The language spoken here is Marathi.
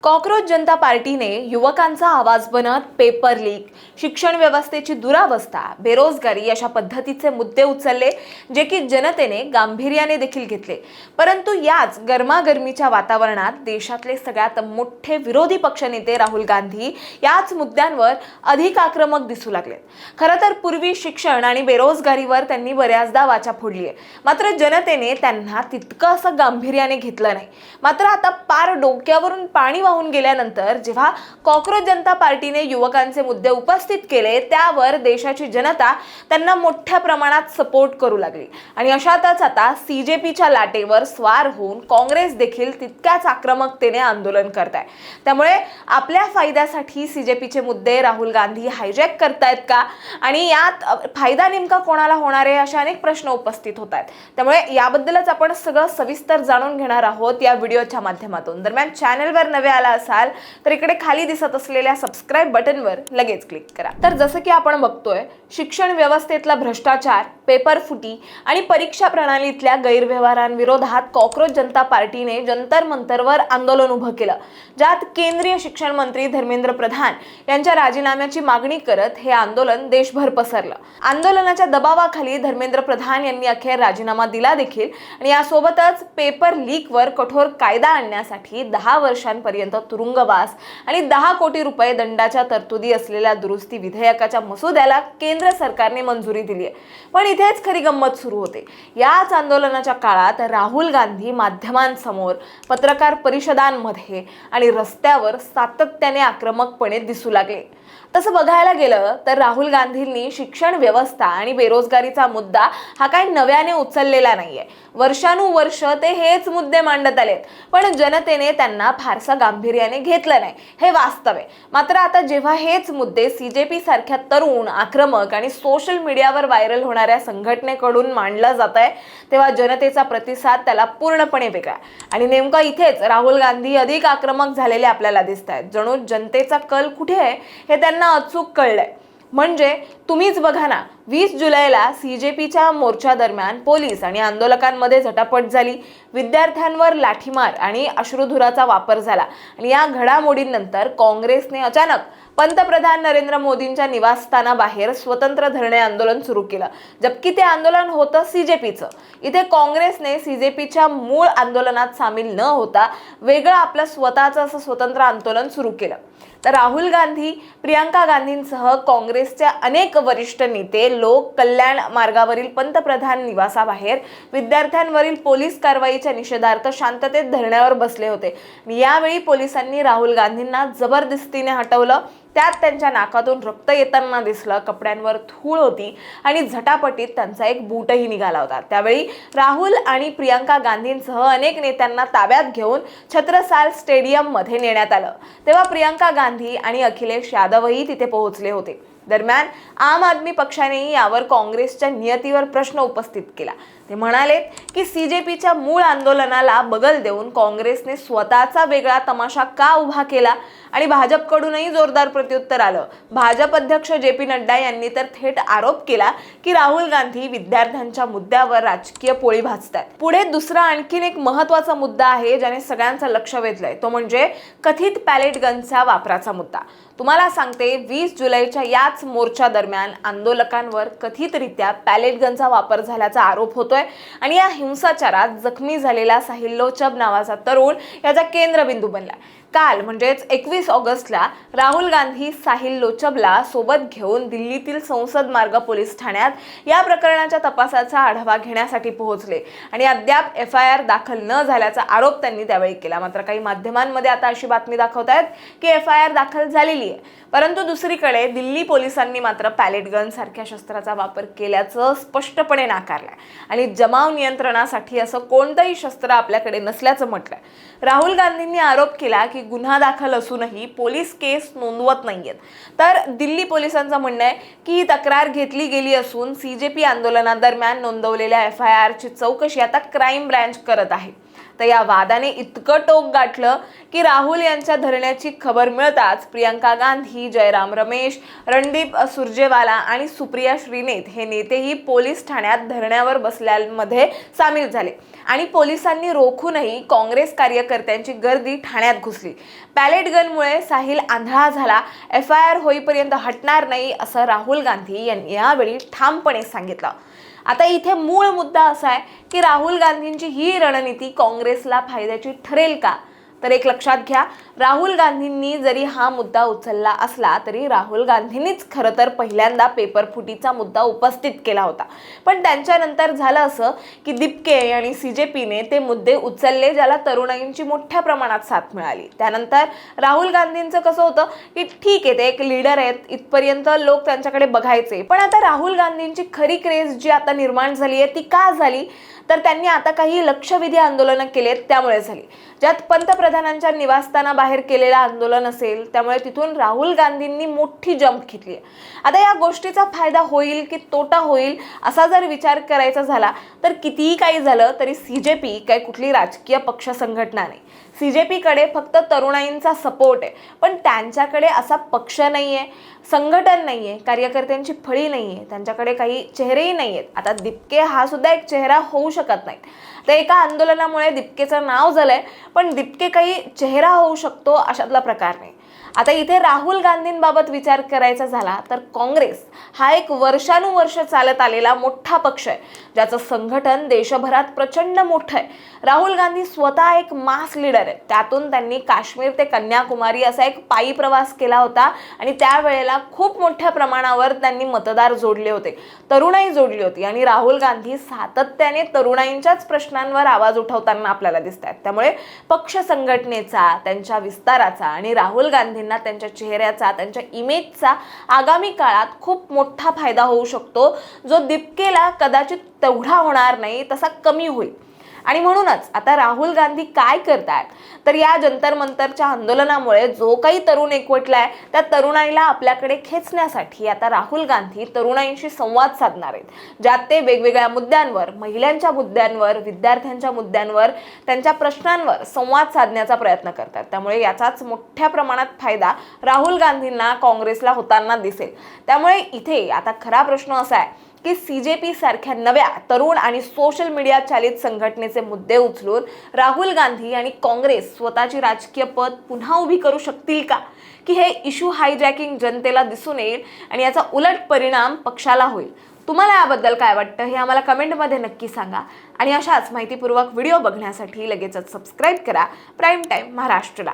कॉकरोच जनता पार्टीने युवकांचा आवाज बनत पेपर लीक, शिक्षण व्यवस्थेची दुरावस्था, बेरोजगारी अशा पद्धतीचे मुद्दे उचलले, जे की जनतेने गांभीर्याने देखील घेतले. परंतु याच गरमागरमीच्या वातावरणात देशातले सगळ्यात मोठे विरोधी पक्षनेते राहुल गांधी याच मुद्द्यांवर अधिक आक्रमक दिसू लागले. खरं तर पूर्वी शिक्षण आणि बेरोजगारीवर त्यांनी बऱ्याचदा वाचा फोडली आहे, मात्र जनतेने त्यांना तितकं असं गांभीर्याने घेतलं नाही. मात्र आता पार डोक्यावरून पाणी वाहून गेल्यानंतर जेव्हा कॉकरोच जनता पार्टीने युवकांचे मुद्दे उपस्थित केले, त्यावर देशाची जनता त्यांना मोठ्या प्रमाणात सपोर्ट करू लागली. आणि अशातच आता सीजेपीच्या लाटेवर स्वार होऊन काँग्रेस देखील तितक्याच आक्रमकतेने आंदोलन करत आहे. त्यामुळे आपल्या फायद्यासाठी सीजेपीचे मुद्दे राहुल गांधी हायजॅक करतायत का, आणि यात फायदा नेमका कोणाला होणार आहे, असे अनेक प्रश्न उपस्थित होत आहेत. त्यामुळे याबद्दलच आपण सगळं सविस्तर जाणून घेणार आहोत या व्हिडिओच्या माध्यमातून. दरम्यान चॅनलवर नवे आला असाल तर इकडे खाली दिसत असलेल्या सबस्क्राइब बटनवर लगेच क्लिक करा. तर जसं की आपण बघतोय, शिक्षण व्यवस्थेतला भ्रष्टाचार, पेपर फुटी आणि परीक्षा प्रणालीतल्या गैरव्यवहारांविरोधात कॉकरोच जनता पार्टीने जंतर मंतरवर आंदोलन उभं केलं, ज्यात केंद्रीय शिक्षण मंत्री धर्मेंद्र प्रधान यांच्या राजीनाम्याची मागणी करत हे आंदोलन देशभर पसरलं. आंदोलनाच्या दबावाखाली धर्मेंद्र प्रधान यांनी अखेर राजीनामा दिला देखील, आणि यासोबतच पेपर लीकवर कठोर कायदा आणण्यासाठी 10 वर्षांपर्यंत तुरुंगवास आणि 10 कोटी रुपये दंडाच्या तरतुदी असलेल्या दुरुस्ती विधेयकाच्या मसुद्याला केंद्र सरकारने मंजुरी दिली आहे. पण इथेच खरी गंमत सुरू होते. याच आंदोलनाच्या काळात राहुल गांधी माध्यमांसमोर, पत्रकार परिषदांमध्ये आणि रस्त्यावर सातत्याने आक्रमकपणे दिसू लागले. तसं बघायला गेलं तर राहुल गांधींनी शिक्षण व्यवस्था आणि बेरोजगारीचा मुद्दा हा काही नव्याने उचललेला नाहीये. वर्षानुवर्ष ते हेच मुद्दे मांडत आलेत, पण जनतेने त्यांना फारसा गांभीर्याने घेतलं नाही, हे वास्तव आहे. मात्र आता जेव्हा हेच मुद्दे सीजेपी सारख्या तरुण, आक्रमक आणि सोशल मीडियावर व्हायरल होणाऱ्या संघटनेकडून मांडलं जात आहे, तेव्हा जनतेचा प्रतिसाद त्याला पूर्णपणे वेगळा. आणि नेमका इथेच राहुल गांधी अधिक आक्रमक झालेले आपल्याला दिसत आहेत. जणू जनतेचा कल कुठे आहे हे त्यांना अचूक कळलंय. म्हणजे तुम्हीच बघा ना, 20 जुलैला सीजेपीच्या मोर्चा दरम्यान पोलीस आणि आंदोलकांमध्ये झटापट झाली, विद्यार्थ्यांवर लाठीमार आणि अश्रुधुराचा वापर झाला. आणि या घडामोडींनंतर काँग्रेसने अचानक पंतप्रधान नरेंद्र मोदींच्या निवासस्थानाबाहेर स्वतंत्र धरणे आंदोलन सुरू केलं, जबकि ते आंदोलन होतं सीजेपीचं. इथे काँग्रेसने सीजेपीच्या मूळ आंदोलनात सामील न होता वेगळं आपलं स्वतःचं असं स्वतंत्र आंदोलन सुरू केलं. तर राहुल गांधी, प्रियंका गांधींसह काँग्रेसचे अनेक वरिष्ठ नेते लोक कल्याण मार्गावरील पंतप्रधान निवासाबाहेर विद्यार्थ्यांवरील पोलीस कारवाईच्या निषेधार्थ शांततेत धरण्यावर बसले होते. यावेळी पोलिसांनी राहुल गांधींना जबरदस्तीने हटवलं. त्यात त्यांच्या नाकातून रक्त येताना दिसलं, कपड्यांवर धूळ होती आणि झटापटीत त्यांचा एक बूटही निघाला होता. त्यावेळी राहुल आणि प्रियंका गांधींसह अनेक नेत्यांना ताब्यात घेऊन छत्रसाल स्टेडियम मध्ये नेण्यात आलं. तेव्हा प्रियंका गांधी आणि अखिलेश यादवही तिथे पोहोचले होते. दरम्यान आम आदमी पक्षानेही यावर काँग्रेसच्या नियतीवर प्रश्न उपस्थित केला. ते म्हणाले की सीजेपीच्या मूळ आंदोलनाला बगल देऊन काँग्रेसने स्वतःचा वेगळा तमाशा का उभा केला, आणि भाजपकडूनही जोरदार प्रत्युत्तर आलं. भाजप अध्यक्ष जे.पी. नड्डा यांनी तर थेट आरोप केला की राहुल गांधी विद्यार्थ्यांच्या मुद्द्यावर राजकीय पोळी भाजतात. पुढे दुसरा आणखीन एक महत्त्वाचा मुद्दा आहे ज्याने सगळ्यांचं लक्ष वेधलंय, तो म्हणजे कथित पॅलेट गनच्या वापराचा मुद्दा. तुम्हाला सांगते, 20 जुलैच्या याच मोर्चा दरम्यान आंदोलकांवर कथितरित्या पॅलेट गनचा वापर झाल्याचा आरोप होतोय, आणि या हिंसाचारात जखमी झालेला साहिल लोचब नावाचा तरुण याचा केंद्रबिंदू बनला. काल म्हणजेच 21 ऑगस्टला राहुल गांधी साहिल लोचबला सोबत घेऊन दिल्लीतील संसद मार्ग पोलीस ठाण्यात या प्रकरणाच्या तपासाचा आढावा घेण्यासाठी पोहोचले, आणि अद्याप FIR दाखल न झाल्याचा आरोप त्यांनी त्यावेळी केला. मात्र काही माध्यमांमध्ये आता अशी बातमी दाखवतायत की FIR दाखल झालेली आहे, परंतु दुसरीकडे दिल्ली पोलिसांनी मात्र पॅलेट गन सारख्या शस्त्राचा वापर केल्याचं स्पष्टपणे नाकारलंय, आणि जमाव नियंत्रणासाठी असं कोणतंही शस्त्र आपल्याकडे नसल्याचं म्हटलंय. राहुल गांधींनी आरोप केला की गुन्हा दाखल असूनही पोलीस केस नोंदवत नाहीयेत. तर दिल्ली पोलिसांचं म्हणणं आहे की ही तक्रार घेतली गेली असून सीजेपी आंदोलनादरम्यान नोंदवलेल्या FIR ची चौकशी आता क्राईम ब्रँच करत आहे. तर या वादाने इतकं टोक गाठलं की राहुल यांच्या धरण्याची खबर मिळताच प्रियंका गांधी, जयराम रमेश, रणदीप सुरजेवाला आणि सुप्रिया श्रीनेत हे नेतेही पोलीस ठाण्यात धरण्यावर बसल्यामध्ये सामील झाले आणि पोलिसांनी रोखूनही काँग्रेस कार्यकर्त्यांची गर्दी ठाण्यात घुसली. पॅलेट गनमुळे साहिल आंधळा झाला, FIR होईपर्यंत हटणार नाही असं राहुल गांधी यांनी यावेळी ठामपणे सांगितलं. आता इथे मूळ मुद्दा असा आहे की राहुल गांधींची ही रणनीती काँग्रेसला फायद्याची ठरेल का? तर एक लक्षात घ्या, राहुल गांधींनी जरी हा मुद्दा उचलला असला तरी राहुल गांधींनीच खरं तर पहिल्यांदा पेपर फुटीचा मुद्दा उपस्थित केला होता. पण त्यांच्यानंतर झालं असं की दिपके आणि CJPने ते मुद्दे उचलले ज्याला तरुणाईंची मोठ्या प्रमाणात साथ मिळाली. त्यानंतर राहुल गांधींचं कसं होतं की ठीक आहे, ते एक लीडर आहेत, इथपर्यंत लोक त्यांच्याकडे बघायचे. पण आता राहुल गांधींची खरी क्रेज जी आता निर्माण झाली आहे ती का झाली? तर त्यांनी आता काही लक्षवेधी आंदोलनं केलेत त्यामुळे झाली, ज्यात पंतप्रधानांच्या निवासस्थानाबाहेर केलेलं आंदोलन असेल, त्यामुळे तिथून राहुल गांधींनी मोठी जंप घेतली. आता या गोष्टीचा फायदा होईल की तोटा होईल असा जर विचार करायचा झाला तर कितीही काही झालं तरी CJP काही कुठली राजकीय पक्ष संघटना नाही. CJPकडे फक्त तरुणाईंचा सपोर्ट आहे, पण त्यांच्याकडे असा पक्ष नाहीये, संघटन नाहीये, कार्यकर्त्यांची फळी नाहीये, त्यांच्याकडे काही चेहरेही नाहीयेत. आता दिपके हा सुद्धा एक चेहरा होऊ शकत नाही. तर एका आंदोलनामुळे दिपकेचं नाव झालंय, पण दिपके काही चेहरा होऊ शकतो अशातला प्रकार नाही. आता इथे राहुल गांधींबाबत विचार करायचा झाला तर काँग्रेस हा एक वर्षानुवर्ष चालत आलेला मोठा पक्ष आहे, ज्याचं संघटन देशभरात प्रचंड मोठं आहे. राहुल गांधी स्वतः एक मास लीडर आहे. त्यातून त्यांनी काश्मीर ते कन्याकुमारी असा एक पायी प्रवास केला होता आणि त्यावेळेला खूप मोठ्या प्रमाणावर त्यांनी मतदार जोडले होते, तरुणाई जोडली होती आणि राहुल गांधी सातत्याने तरुणाईंच्याच प्रश्नांवर आवाज उठवताना आपल्याला दिसत आहेत. त्यामुळे पक्ष संघटनेचा, त्यांच्या विस्ताराचा आणि राहुल गांधींना त्यांच्या चेहऱ्याचा, त्यांच्या इमेजचा आगामी काळात खूप मोठा फायदा होऊ शकतो, जो दिपकेला कदाचित तेवढा होणार नाही, तसा कमी होईल. आणि म्हणूनच आता राहुल गांधी काय करतात तर या जंतर मंतरच्या आंदोलनामुळे जो काही तरुण एकवटलाय त्या तरुणाईला आपल्याकडे खेचण्यासाठी आता राहुल गांधी तरुणाईंशी संवाद साधणार आहेत, ज्यात ते वेगवेगळ्या मुद्द्यांवर, महिलांच्या मुद्द्यांवर, विद्यार्थ्यांच्या मुद्द्यांवर, त्यांच्या प्रश्नांवर संवाद साधण्याचा प्रयत्न करतात. त्यामुळे याचाच मोठ्या प्रमाणात फायदा राहुल गांधींना, काँग्रेसला होताना दिसेल. त्यामुळे इथे आता खरा प्रश्न असा आहे की CJP सारख्या नव्या तरुण आणि सोशल मीडिया चालित संघटनेचे मुद्दे उचलून राहुल गांधी आणि काँग्रेस स्वतःची राजकीय पद पुन्हा उभी करू शकतील का? की हे इश्यू हायजॅकिंग जनतेला दिसून येईल आणि याचा उलट परिणाम पक्षाला होईल? तुम्हाला याबद्दल काय वाटतं हे आम्हाला कमेंटमध्ये नक्की सांगा आणि अशाच माहितीपूर्वक व्हिडिओ बघण्यासाठी लगेचच सबस्क्राईब करा प्राईम टाईम महाराष्ट्रला.